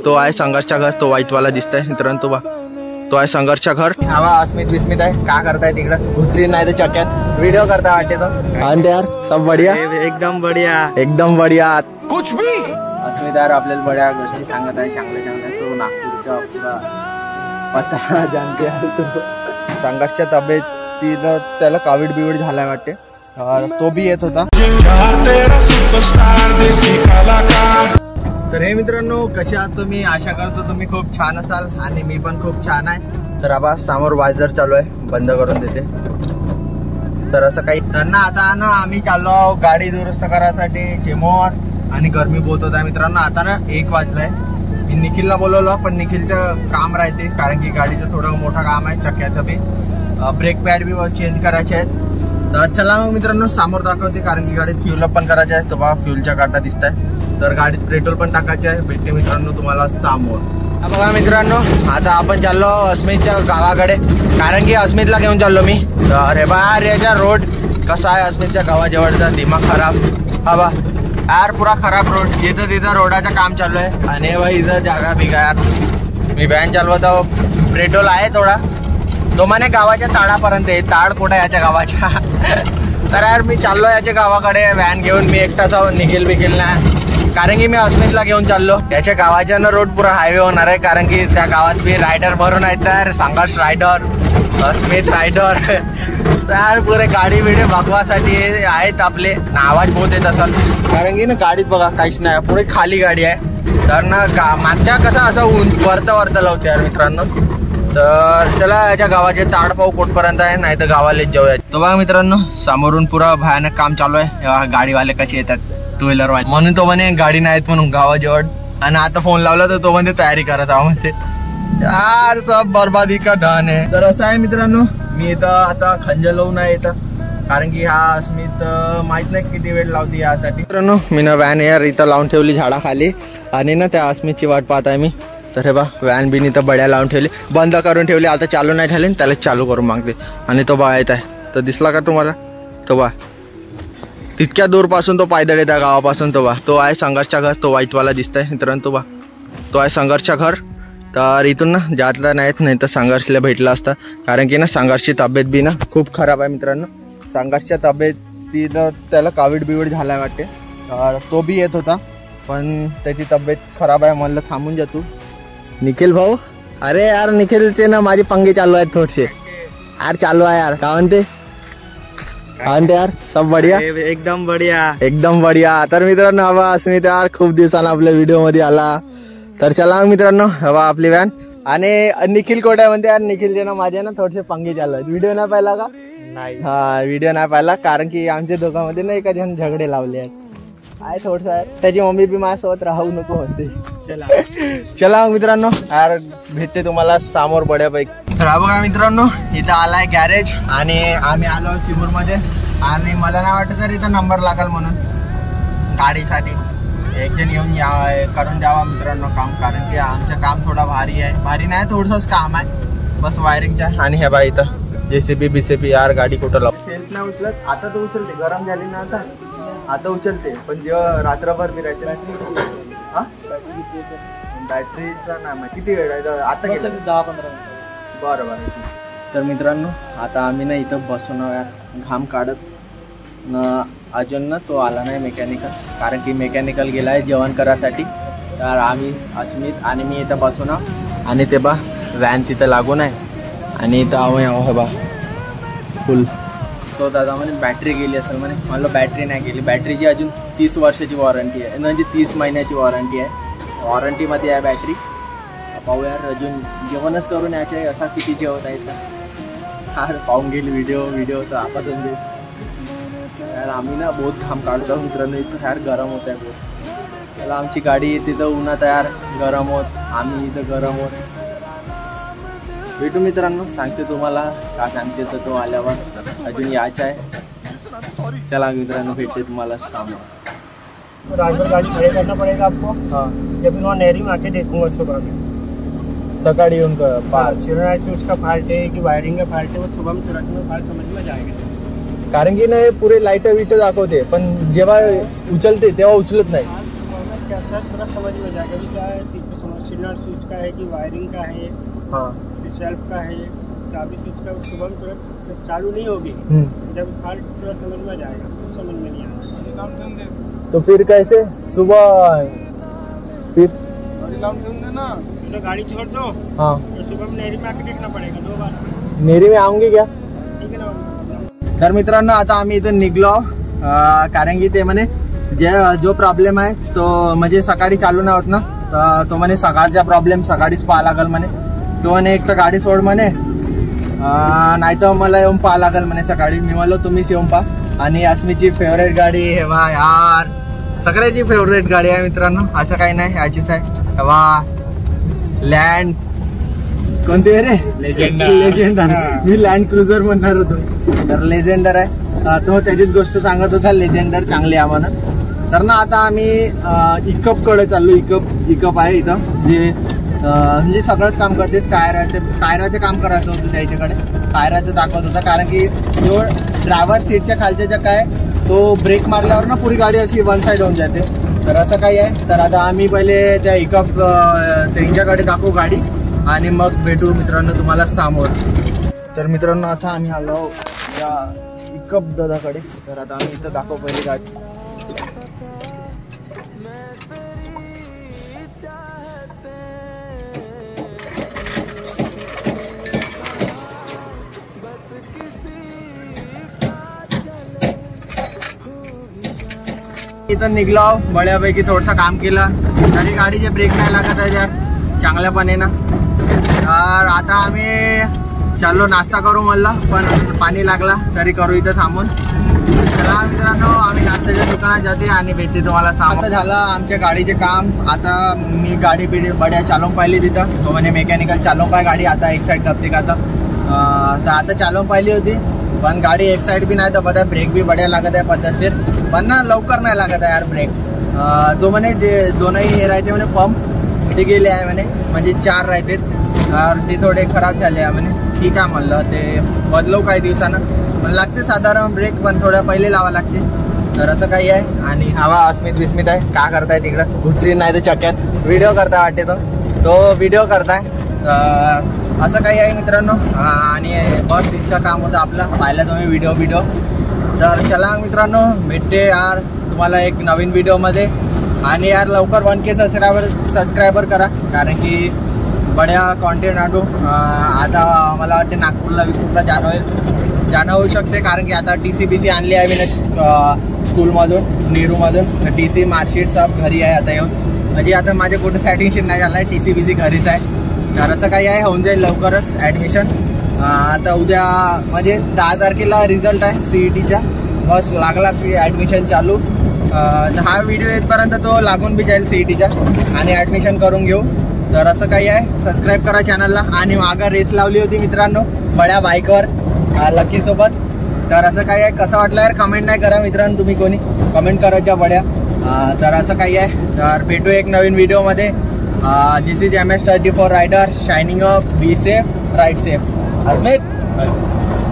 तो आहे संघर्षचा घर, तो व्हाईटवाला दिसतंय मित्रांनो, तो आहे संघर्षचा घर. हवा अस्मित विस्मित आहे, का करताय तिकडं घुसली नाही तर चक्यात व्हिडिओ करता वाटते तो. आणि यार सब बढ़िया, एकदम बढ़िया, एकदम बढ़िया. कुछ भी अस्मित यार आपल्याला बड्या गोष्टी सांगत आहे, चांगल्या चांगल्या. तो नागपूरचा पुरा पता जानते आहे. तो संघर्षच्या तब्येतीनं त्याला कोविड बिविड झालाय वाटते, तो बी येत होता. तर हे मित्रांनो कसे आहात तुम्ही, आशा करतो तुम्ही खूप छान असाल आणि मी पण खूप छान आहे. तर आबा समोर वाजर चालू आहे, बंद करून देते. तर असं काही त्यांना आता ना आम्ही चाललो गाडी दुरुस्त करायसाठी चिमोर, आणि गरमी बहुत होत आहे मित्रांनो. आता ना 1 वाजलाय. मी निखिलला बोलवलं पण निखिलचं काम राहते, कारण की गाडीचं थोडं मोठं काम आहे, चक्क्याचं be brake pad B change करायचे आहेत. तर चला मग मित्रांनो समोर दाखवते, कारण की गाडीत फ्यूल पण करायचे आहे. तो बघा फ्यूलच्या काटा दिसत आहे. तर गाडीत पेट्रोल पण टाकायचे आहे. भेटते मित्रांनो तुम्हाला समोर. बघा मित्रांनो आता आपण चाललो अस्मितच्या गावाकडे, कारण की अस्मितला घेऊन चाललो मी. तर हे बा याचा रोड कसा आहे अस्मितच्या गावाजवळचा, दिमाग खराब. हा बा यार पुरा खराब रोड, जिथं तिथं रोडाचं काम चालू आहे. आणि बा इथं जागा बिगा यार, मी व्हॅन चालवत आहो, पेट्रोल आहे थोडा. तो म्हणे गावाच्या ताडापर्यंत आहे, ताड कुठं याच्या गावाच्या. तर यार मी चाललो याच्या गावाकडे व्हॅन घेऊन. मी एकटाच आहो, निखिल बिखिल नाही, कारण की मी अस्मितला घेऊन चाललो. त्याच्या गावाच्या ना रोड पुरा हायवे होणार आहे, कारण की त्या गावात बी रायडर भरून आहेत. तर संघर्ष रायडर, अस्मित रायडर, तर पुरे गाडी बिडी बघवासाठी आहेत आपले. आवाज बहुत येत असेल, कारण की ना गाडीत बघा काहीच नाही, पुढे खाली गाडी आहे. तर ना मागच्या कसं असं वरता लावते यार मित्रांनो. तर चला याच्या गावाचे ताडपाऊ कोटपर्यंत आहे, नाही तर गावालेच जाऊया. तो बघा मित्रांनो समोरून पुरा भयानक काम चालू आहे. गाडीवाले कसे येतात, 2 व्हीलर वाले, म्हणून तो म्हणे गाडी नाहीत म्हणून गावाजवळ. आणि आता फोन लावला तर तो म्हणते तयारी करत आहो म्हणते. यार सब बर्बादी का ढान आहे. तर असं आहे मित्रांनो, मी इथं आता खंजलवू नाही इथं, कारण की हा अस्मित माहित नाही किती वेळ लावते यासाठी. मित्रांनो मी ना व्हॅन यार इथं लावून ठेवली झाडाखाली, आणि ना त्या अस्मितची वाट पाहत आहे मी. तर हे बा व्हॅन बिन इथं बड्या लावून ठेवली, बंद करून ठेवली. आता चालू नाही ठेवली, त्याला चालू करून मागते. आणि तो बा येत आहे, तो दिसला का तुम्हाला, तो बा तितक्या दूर पासून तो पायदळ येत आहे गावापासून. तो बा तो आहे संघर्षचा घर, तो व्हाईटवाला दिसतंय मित्रांनो. तो आहे संघर्षचा घर. तर इथून ना जातला नाही तर संघर्षला भेटला असता, कारण की ना संघर्षची तब्येत बी ना खूप खराब आहे मित्रांनो. संघर्षच्या तब्येतीनं त्याला कोविड बिविड झालाय वाटते. तर तो बी येत होता, पण त्याची तब्येत खराब आहे. म्हणलं थांबून जा तू निखिल भाऊ. अरे यार निखिलचे ना माझे पंगे चालू आहेत थोडेसे यार, चालू आहे यार. काय म्हणते यार, सब बढ़िया, एकदम बढ़िया, एकदम बढ़िया. तर मित्रांनो हवा अस्मित यार खूप दिवसांना आपल्या व्हिडिओ मध्ये आला. तर चला मित्रांनो हवा आपली व्हॅन. आणि निखिल कोठे म्हणते यार, निखिलचे ना माझे ना थोडेसे पंगे चालू आहेत. व्हिडिओ नाही पाहिला का? नाही. हा व्हिडिओ नाही पाहिला, कारण की आमच्या दोघांमध्ये ना एका जण झगडे लावले आहेत. आहे थोडस, त्याची मम्मी बी माझ्यासोबत राहू नको म्हणते. चला मित्रांनो यार भेटते तुम्हाला समोर बड्यापैकी. तर बघा मित्रांनो इथं आलाय गॅरेज, आणि आम्ही आलो चिमूर मध्ये. आणि मला नाही वाटत तर इथं नंबर लागल म्हणून गाडीसाठी. एक जण येऊन करून द्यावा मित्रांनो काम, कारण की आमचं काम थोडा भारी आहे. भारी नाही थोडंसंच काम आहे, बस वायरिंगच्या. आणि हे बा इथं JCB BCP यार गाडी कुठं लाव. सेल्फ नाही उचलत, आता तर उचलते, गरम झाली ना आता उचलते. पण जेव्हा रात्रभर फिरायचे हा बॅटरीचा नाही किती वेळ आहे आता, 10-15 मिनिट. बरं. तर मित्रांनो आता आम्ही ना इथं बसून यार घाम काढत न. अजून ना तो आला नाही मेकॅनिकल, कारण की मेकॅनिकल गेला आहे जेवण करायसाठी. तर आम्ही अस्मित आणि मी इथं बसून आहो, आणि ते बा व्हॅन तिथं लागून आहे. आणि इथं आहो हे बा फुल. तो दादा म्हणे बॅटरी गेली असेल म्हणे. मला बॅटरी नाही गेली, बॅटरीची अजून 30 वर्षाची वॉरंटी आहे, म्हणजे 30 महिन्याची वॉरंटी आहे. वॉरंटीमध्ये आहे बॅटरी. पाहू यार अजून जेवणच करून यायचं आहे, असा किती जेवत आहे तर यार पाहून गेली व्हिडिओ तर आपासून दे यार. आम्ही ना बहुत घाम काढतो मित्रांनो, इथं यार गरम होत आहे बहुत. त्याला आमची गाडी तिथं उन्हात यार गरम होत, आम्ही इथं गरम होत. भेटू मित्रांनो, सांगते तुम्हाला का सांगते तर तो आल्यावर. अजून यायचं आहे. चला मित्रांनो भेटते तुम्हाला सामने. राजगढ़ गाड़ी खड़े करना पड़ेगा आपको। हाँ, जब वहाँ नहरी में आके देखूंगा सुबह में, सकाळी येऊन पार स्विच का फॉल्ट है कि वायरिंग का फॉल्ट है, वो सुबह में तुरंत में फॉल्ट समझ में जाएगा. कारण की नाही पुरे लाईट विट दाखवते, पण जेव्हा उचलते तेव्हा उचलत नाही. क्या सर थोड़ा समझ में जाएगा, क्या चीज़ को समझ सिग्नल स्विच का है कि वायरिंग का है, हाँ सेल्फ का है, चाबी स्विच का। सुबह में तुरंत जब चालू नहीं होगी, जब फॉल्ट तुरंत समझ में आ जाएगा, कुछ समझ में नहीं आएगा। तो फिर कैसे सुबह फिर ना तो गाड़ी छोड़ दो, हाँ तो सुबह में नेहरी में आके देखना पड़ेगा 2 बार। नेरी में आऊंगी क्या? ठीक है ना। तर मित्रांनो आता आम्ही इथं निघलो, कारण की ते म्हणे जो प्रॉब्लेम आहे तो म्हणजे सकाळी चालू नाही होत ना, तर तो म्हणे सकाळचा प्रॉब्लेम सकाळीच पाहा लागल म्हणे. तो म्हणे एक तर गाडी सोड म्हणे, नाही तर मला येऊन पाहा लागल म्हणे सकाळी. मी म्हणलो तुम्हीच येऊन पहा. आणि अस्मीची फेवरेट गाडी हे बा यार, सगळ्याची फेवरेट गाडी आहे मित्रांनो, असं काही नाही, याचीच आहे वा लँड. कोणती रे? लेजेंडर. मी लँड क्रुझर म्हणणार होतो, तर लेजेंडर आहे. तो त्याचीच गोष्ट सांगत होता, लेजेंडर चांगली आहे म्हणून. तर ना आता आम्ही इकप कडे चाललो. इकप आहे इथं, जे म्हणजे सगळंच काम करते. टायराचे काम करायचं होतं त्याच्याकडे, टायराचं दाखवत होता. कारण की जो ड्रायव्हर सीटच्या खालच्या ज्या काय तो ब्रेक मारल्यावर ना पुरी गाडी अशी वन साईड होऊन जाते. तर असं काही आहे. तर आता आम्ही पहिले त्या इकप त्यांच्याकडे दाखवू गाडी, आणि मग भेटू मित्रांनो तुम्हाला समोर. तर मित्रांनो आता आम्ही आलो या इकप दादाकडे. तर आता आम्ही इथं दाखवू पहिली गाडी. इथं निघलो बळ्यापैकी, थोडंसं काम केलं तरी गाडीचे ब्रेक नाही लागत आहे यार चांगल्यापणे ना. तर आता आम्ही चाललो नाश्ता करू म्हणलं, पण पाणी लागला तरी करू इथं थांबून. चला मित्रांनो आम्ही नाश्त्याच्या दुकानात जाते आणि भेटते तुम्हाला. आता झालं आमच्या गाडीचे काम. आता मी गाडी बड्या चालवून पाहिली तिथं, तो म्हणे मेकॅनिकल चालवून पाय गाडी, आता एक साईड धपते का. तर आता चालवून पाहिली होती, पण गाडी एक साईड बी नाही तर बघा ब्रेक बी बड्या लागत आहे पद्धतशीर, पण ना लवकर नाही लागत आहे यार ब्रेक. तो म्हणे जे दोनही हे राहते म्हणे पंप ते गेले आहे म्हणे, म्हणजे 4 राहते, तर ते थोडे खराब झाले आहे म्हणे. ठीक आहे म्हणलं, ते बदलवू काही दिवसानं. पण लागते साधारण ब्रेक, पण थोड्या पहिले लावा लागते. तर असं काही आहे. आणि हवा अस्मित विस्मित आहे, का करताय तिकडं घुसरी नाही तर चक्यात व्हिडिओ करताय वाटते, तो व्हिडिओ करताय. असं काही आहे मित्रांनो. आणि बस इतकं काम होतं आपलं, पाहिलं तुम्ही व्हिडिओ. तर चला मित्रांनो भेटते यार तुम्हाला एक नवीन व्हिडिओमध्ये. आणि यार लवकर 1K सबस्क्रायबर करा, कारण की बड्या कॉन्टेंट आणू. आता मला वाटते नागपूरला विकूरला जाणं होऊ शकते, कारण की आता TC आणली आहे मी स्कूलमधून, नेहरूमधून. TC मार्कशीट सब घरी आहे आता येऊन, म्हणजे आता माझे कुठे सॅटिंगशीट नाही झालं आहे, TC घरीच आहे. तर असं काही आहे, होऊन जाईल लवकरच ॲडमिशन. आता उद्या म्हणजे 10 तारखेला रिझल्ट आहे CETचा, बस लागला की ॲडमिशन चालू. हा व्हिडिओ येतपर्यंत तो लागून बी जाईल CETच्या, आणि ॲडमिशन करून घेऊ. तर असं काही आहे, सबस्क्राईब करा चॅनलला. आणि मागं रेस लावली होती मित्रांनो बड्या बाईकवर लकीसोबत. तर असं काही आहे, कसं वाटलं यार कमेंट नाही करा मित्रांनो, तुम्ही कोणी कमेंट करायच्या बड्या. तर असं काही आहे. तर भेटू एक नवीन व्हिडिओमध्ये. This is MS34 rider shining up. Be safe, ride safe. Asmit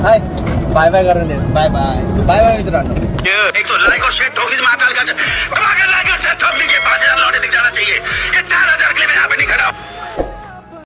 hi, bye bye करून दे. बाय बाय मित्रांनो. एक तो लाइक और शेयर ठोक लीजिए महाकाल का, लाइक और शेयर ठोक लीजिए, 5000 लौटे दिख जाना चाहिए। ये 4000 के लिए मैं यहाँ पे नहीं खड़ा हूँ।